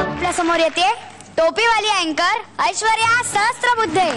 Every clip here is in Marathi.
आपल्या समोर येते टोपीवाली अँकर ऐश्वर्या सहस्त्रबुद्धे.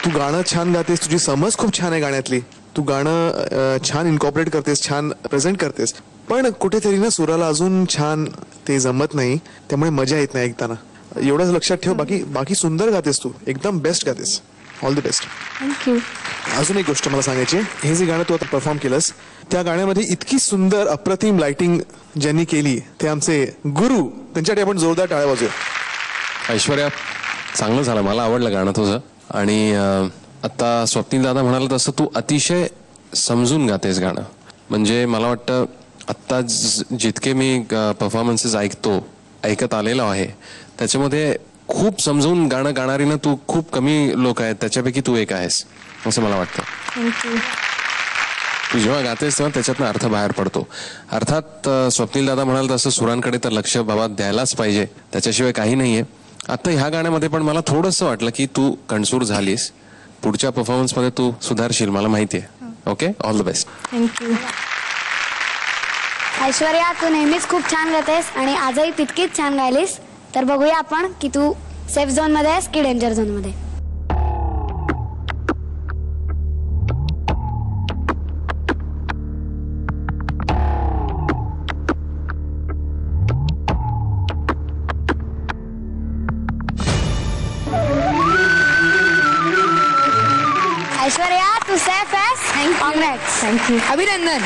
तू गाणं छान गातेस, तुझी समज खूप छान आहे गाण्यातली, तू गाणं छान इनकॉर्पोरेट करतेस, छान प्रेझेंट करतेस, पण कुठेतरी ना सुराला अजून छान ते जमत नाही, त्यामुळे मजा येत नाही ऐकताना. एवढंच लक्षात ठेव. बाकी सुंदर गातेस, तू एकदम बेस्ट गातेस. All the best. थँक्यू. अजून एक गोष्ट मला सांगायची, हे जे गाणं तू आता परफॉर्म केलंस त्या गाण्यामध्ये इतकी सुंदर अप्रतिम लाइटिंग ज्यांनी केली ते आमचे गुरु, त्यांच्यासाठी आपण जोरदार टाळ्या वाजवूया. ऐश्वर्या, चांगलं झालं, मला आवडलं गाणं तुझं. आणि आता स्वप्नील दादा म्हणाला तसं तू अतिशय समजून गातेस गाणं. म्हणजे मला वाटतं आत्ता जितके मी परफॉर्मन्सेस ऐकत आलेलो आहे त्याच्यामध्ये खूप समजून गाणं गाणारी ना तू खूप कमी लोक आहेत, त्याच्यापैकी तू एक आहेस असं मला वाटतं. थँक्यू. तू जेव्हा गातेस तेव्हा त्याच्यातनं अर्थ बाहेर पडतो. अर्थात स्वप्नील दादा म्हणाल तसं सुरांकडे तर लक्ष बाबा द्यायलाच पाहिजे, त्याच्याशिवाय काही नाहीये. आता ह्या गाण्यामध्ये पण मला थोडंसं वाटलं की तू कणसूर झालीस. पुढच्या परफॉर्मन्स मध्ये तू सुधारशील, मला माहिती आहे. Okay, all the best. Thank you. Aishwarya, तू नेहमीच खूप छान गातेस आणि आजही तितकीच छान गायलीस. तर बघूया आपण की तू सेफ झोन मध्ये आहेस की डेंजर झोन मध्ये. ऐश्वर्या, तू सेफ आहेस. थँक्यू. अभिनंदन.